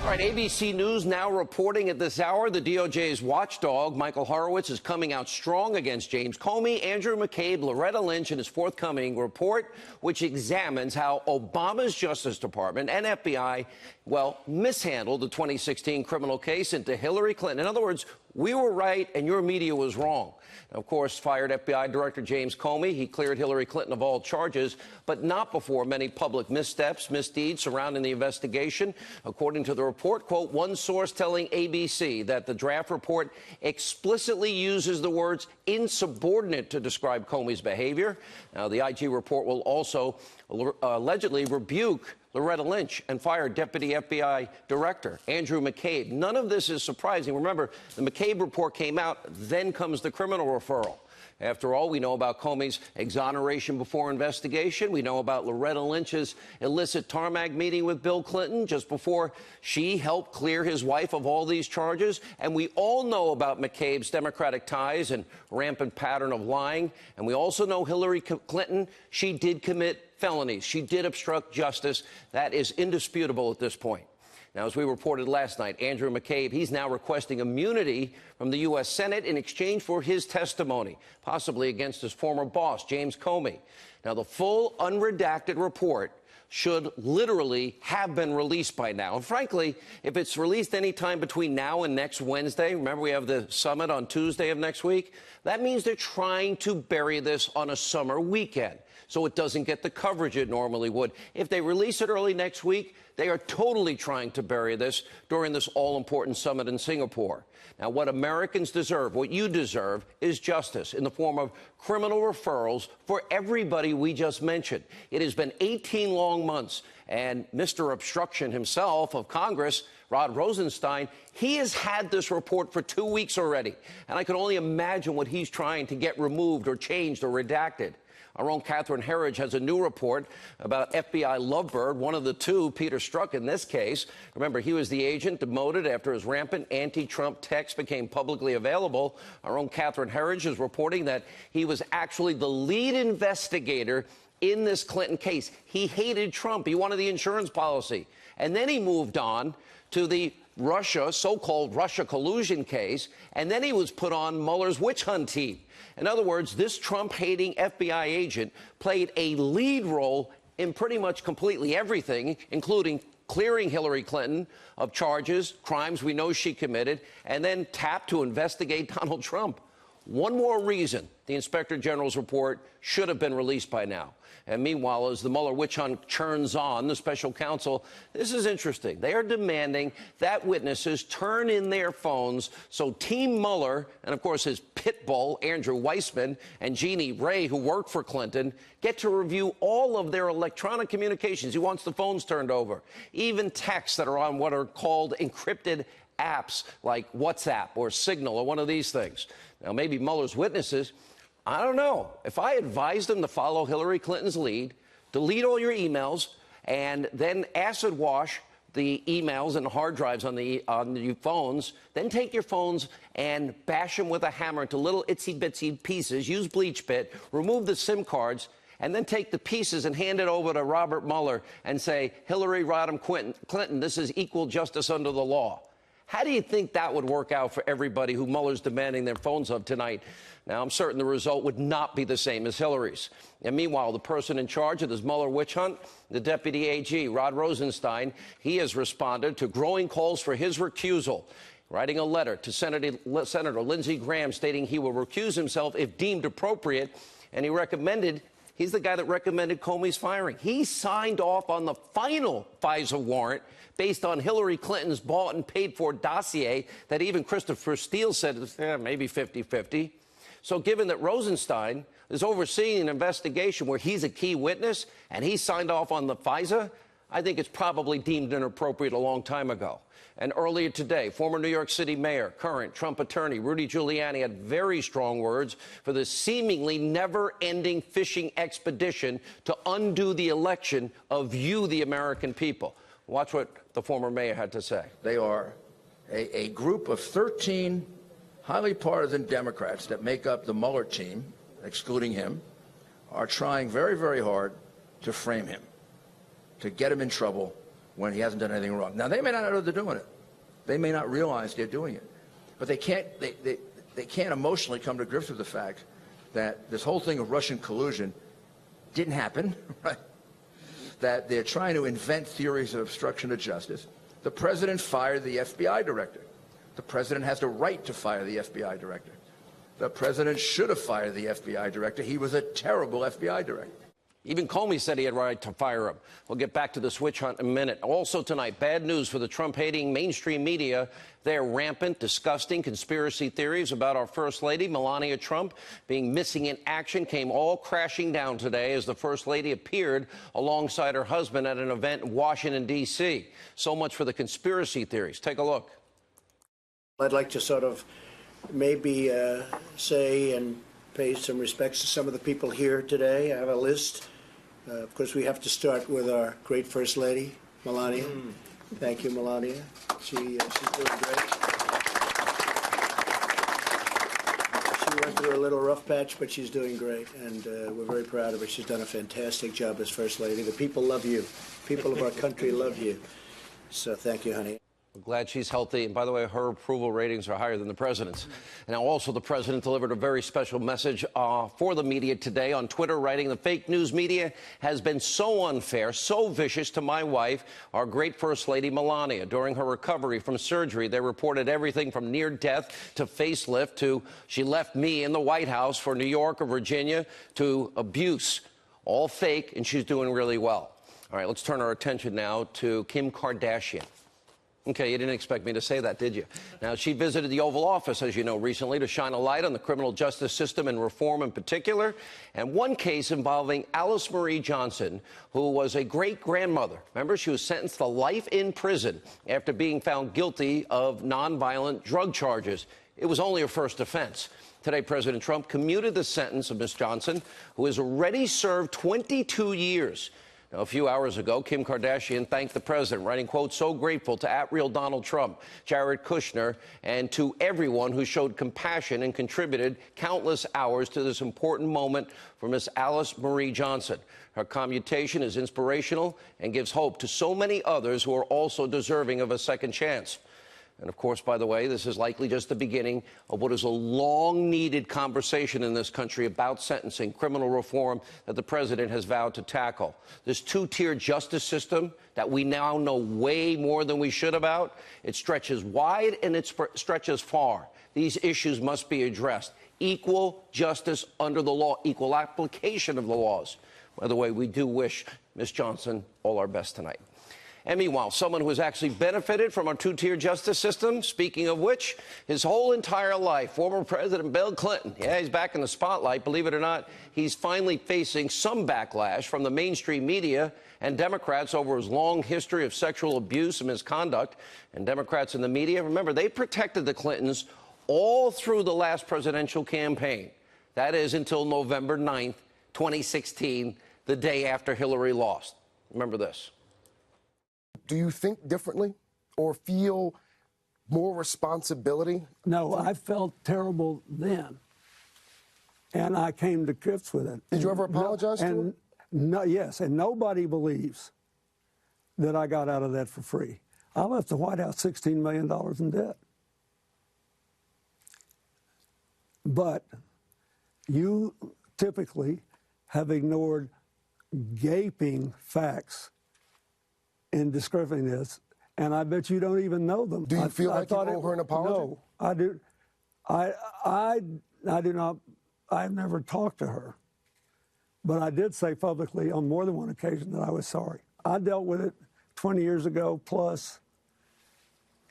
All right, ABC News now reporting at this hour the DOJ's watchdog, Michael Horowitz, is coming out strong against James Comey, Andrew McCabe, Loretta Lynch in his forthcoming report, which examines how Obama's Justice Department and FBI, well, mishandled the 2016 criminal case into Hillary Clinton. In other words, we were right and your media was wrong. Of course, fired FBI Director James Comey. He cleared Hillary Clinton of all charges, but not before many public missteps, misdeeds surrounding the investigation. According to the report, quote, one source telling ABC that the draft report explicitly uses the words insubordinate to describe Comey's behavior. Now, the IG report will also allegedly rebuke Loretta Lynch and fired Deputy FBI Director Andrew McCabe. None of this is surprising. Remember, the McCabe report came out, then comes the criminal referral. After all, we know about Comey's exoneration before investigation. We know about Loretta Lynch's illicit tarmac meeting with Bill Clinton just before she helped clear his wife of all these charges. And we all know about McCabe's Democratic ties and rampant pattern of lying. And we also know Hillary Clinton, she did commit felonies. She did obstruct justice. That is indisputable at this point. Now, as we reported last night, Andrew McCabe, he's now requesting immunity from the U.S. Senate in exchange for his testimony, possibly against his former boss, James Comey. Now, the full unredacted report should literally have been released by now. And frankly, if it's released any time between now and next Wednesday, remember we have the summit on Tuesday of next week, that means they're trying to bury this on a summer weekend so it doesn't get the coverage it normally would. If they release it early next week, they are totally trying to bury this during this all-important summit in Singapore. Now, what Americans deserve, what you deserve, is justice in the form of criminal referrals for everybody we just mentioned. It has been 18 long months, and Mr. Obstruction himself of Congress, Rod Rosenstein, he has had this report for 2 weeks already, and I can only imagine what he's trying to get removed or changed or redacted. Our own Catherine Herridge has a new report about FBI lovebird, one of the two, Peter Strzok in this case. Remember, he was the agent demoted after his rampant anti-Trump text became publicly available. Our own Catherine Herridge is reporting that he was actually the lead investigator in this Clinton case. He hated Trump. He wanted the insurance policy. And then he moved on to the Russia, so-called Russia collusion case, and then he was put on Mueller's witch hunt team. In other words, this Trump-hating FBI agent played a lead role in pretty much completely everything, including clearing Hillary Clinton of charges, crimes we know she committed, and then tapped to investigate Donald Trump. One more reason the Inspector General's report should have been released by now. And meanwhile, as the Mueller witch hunt churns on, the special counsel, this is interesting. They are demanding that witnesses turn in their phones so Team Mueller, and of course his pit bull, Andrew Weissman, and Jeannie Ray, who worked for Clinton, get to review all of their electronic communications. He wants the phones turned over, even texts that are on what are called encrypted apps like WhatsApp or Signal or one of these things. Now, maybe Mueller's witnesses, I don't know. If I advised them to follow Hillary Clinton's lead, delete all your emails, and then acid wash the emails and hard drives on the phones, then take your phones and bash them with a hammer into little itsy-bitsy pieces, use bleach bit, remove the SIM cards, and then take the pieces and hand it over to Robert Mueller and say, Hillary Rodham Clinton, this is equal justice under the law. How do you think that would work out for everybody who Mueller's demanding their phones of tonight? Now, I'm certain the result would not be the same as Hillary's. And meanwhile, the person in charge of this Mueller witch hunt, the Deputy AG, Rod Rosenstein, he has responded to growing calls for his recusal, writing a letter to Senator Lindsey Graham stating he will recuse himself if deemed appropriate, and he's the guy that recommended Comey's firing. He signed off on the final FISA warrant based on Hillary Clinton's bought and paid for dossier that even Christopher Steele said maybe 50-50. So given that Rosenstein is overseeing an investigation where he's a key witness and he signed off on the FISA, I think it's probably deemed inappropriate a long time ago. And earlier today, former New York City mayor, current Trump attorney Rudy Giuliani had very strong words for the seemingly never-ending fishing expedition to undo the election of you, the American people. Watch what the former mayor had to say. They are a group of 13 highly partisan Democrats that make up the Mueller team, excluding him, are trying very, very hard to frame him, to get him in trouble when he hasn't done anything wrong. Now, they may not know they're doing it. They may not realize they're doing it. But they can't emotionally come to grips with the fact that this whole thing of Russian collusion didn't happen, right? That they're trying to invent theories of obstruction of justice. The president fired the FBI director. The president has the right to fire the FBI director. The president should have fired the FBI director. He was a terrible FBI director. Even Comey said he had a right to fire him. We'll get back to this witch hunt in a minute. Also tonight, bad news for the Trump-hating mainstream media. Their rampant, disgusting conspiracy theories about our First Lady, Melania Trump, being missing in action came all crashing down today as the First Lady appeared alongside her husband at an event in Washington, D.C. So much for the conspiracy theories. Take a look. I'd like to sort of maybe say and pay some respects to some of the people here today. I have a list. Of course, we have to start with our great First Lady, Melania. Thank you, Melania. She's doing great. She went through a little rough patch, but she's doing great, and we're very proud of her. She's done a fantastic job as First Lady. The people love you. People of our country love you. So thank you, honey. We're glad she's healthy. And by the way, her approval ratings are higher than the president's. And now also the president delivered a very special message for the media today on Twitter, writing, the fake news media has been so unfair, so vicious to my wife, our great First Lady Melania. During her recovery from surgery, they reported everything from near death to facelift to she left me in the White House for New York or Virginia to abuse. All fake, and she's doing really well. All right, let's turn our attention now to Kim Kardashian. Okay, you didn't expect me to say that, did you? Now, she visited the Oval Office, as you know, recently to shine a light on the criminal justice system and reform in particular, and one case involving Alice Marie Johnson, who was a great-grandmother. Remember, she was sentenced to life in prison after being found guilty of nonviolent drug charges. It was only her first offense. Today, President Trump commuted the sentence of Ms. Johnson, who has already served 22 years. Now, a few hours ago, Kim Kardashian thanked the president, writing, quote, so grateful to @real Donald Trump, Jared Kushner, and to everyone who showed compassion and contributed countless hours to this important moment for Miss Alice Marie Johnson. Her commutation is inspirational and gives hope to so many others who are also deserving of a second chance. And, of course, by the way, this is likely just the beginning of what is a long-needed conversation in this country about sentencing, criminal reform that the president has vowed to tackle. This two-tier justice system that we now know way more than we should about, it stretches wide and it stretches far. These issues must be addressed. Equal justice under the law, equal application of the laws. By the way, we do wish Ms. Johnson all our best tonight. And meanwhile, someone who has actually benefited from our two-tier justice system, speaking of which, his whole entire life, former President Bill Clinton. Yeah, he's back in the spotlight. Believe it or not, he's finally facing some backlash from the mainstream media and Democrats over his long history of sexual abuse and misconduct. And Democrats in the media, remember, they protected the Clintons all through the last presidential campaign. That is until November 9th, 2016, the day after Hillary lost. Remember this. Do you think differently or feel more responsibility? No, I felt terrible then, and I came to grips with it. Did you ever apologize to him? No, yes, and nobody believes that I got out of that for free. I left the White House $16 million in debt. But you typically have ignored gaping facts in describing this, and I bet you don't even know them. Do you feel like you owe her an apology? No, I do. I do not. I've never talked to her, but I did say publicly on more than one occasion that I was sorry. I dealt with it 20 years ago plus,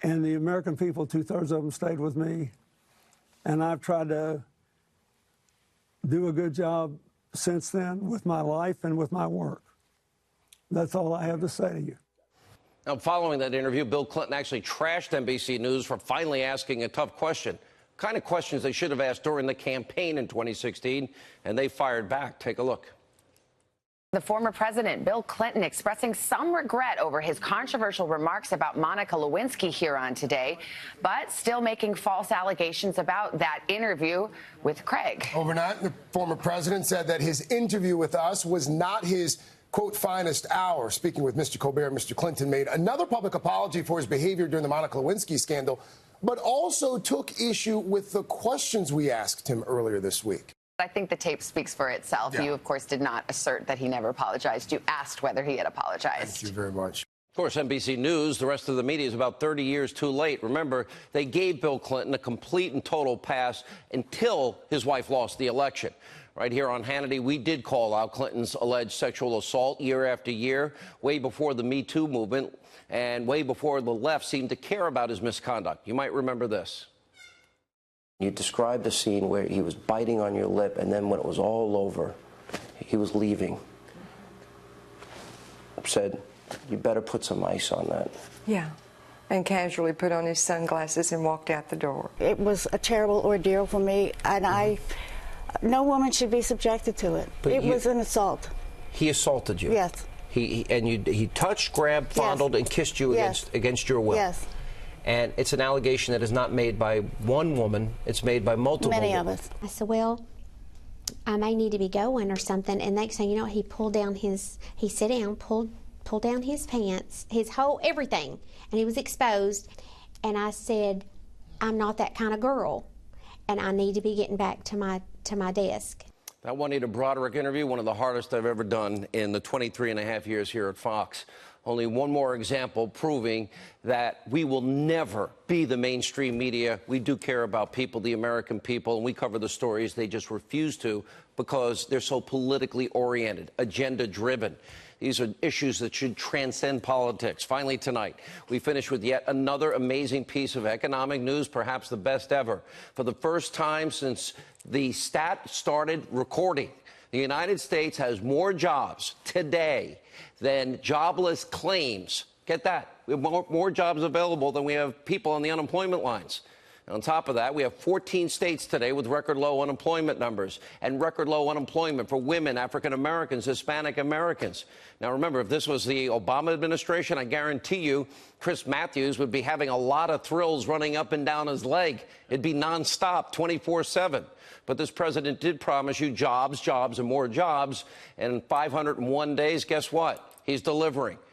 and the American people, 2/3 of them stayed with me, and I've tried to do a good job since then with my life and with my work. That's all I have to say to you. Now, following that interview, Bill Clinton actually trashed NBC News for finally asking a tough question. Kind of questions they should have asked during the campaign in 2016, and they fired back. Take a look. The former president, Bill Clinton, expressing some regret over his controversial remarks about Monica Lewinsky here on Today, but still making false allegations about that interview with Craig. Overnight, the former president said that his interview with us was not his quote, finest hour. Speaking with Mr. Colbert, Mr. Clinton made another public apology for his behavior during the Monica Lewinsky scandal, but also took issue with the questions we asked him earlier this week. I think the tape speaks for itself. Yeah. You, of course, did not assert that he never apologized. You asked whether he had apologized. Thank you very much. Of course, NBC News, the rest of the media is about 30 years too late. Remember, they gave Bill Clinton a complete and total pass until his wife lost the election. Right here on Hannity, we did call out Clinton's alleged sexual assault year after year, way before the Me Too movement and way before the left seemed to care about his misconduct. You might remember this. You described a scene where he was biting on your lip, and then when it was all over, he was leaving. Said, you better put some ice on that. Yeah, and casually put on his sunglasses and walked out the door. It was a terrible ordeal for me, and no woman should be subjected to it. But it was an assault. He assaulted you. Yes. He touched, grabbed, fondled, and kissed you against your will. Yes. And it's an allegation that is not made by one woman, it's made by multiple Many women. of us. I said, well, I may need to be going or something. And next thing you know, he pulled down he sat down, pulled down his pants, his whole everything, and he was exposed. And I said, I'm not that kind of girl, and I need to be getting back to my desk. That Juanita Broderick interview, one of the hardest I've ever done in the 23 and a half years here at Fox. Only one more example proving that we will never be the mainstream media. We do care about people, the American people, and we cover the stories they just refuse to because they're so politically oriented, agenda-driven. These are issues that should transcend politics. Finally, tonight, we finish with yet another amazing piece of economic news, perhaps the best ever. For the first time since the stat started recording, the United States has more jobs today than jobless claims. Get that. We have more jobs available than we have people on the unemployment lines. And on top of that, we have 14 states today with record low unemployment numbers and record low unemployment for women, African Americans, Hispanic Americans. Now, remember, if this was the Obama administration, I guarantee you Chris Matthews would be having a lot of thrills running up and down his leg. It'd be nonstop, 24/7. But this president did promise you jobs, jobs, and more jobs. And in 501 days, guess what? He's delivering.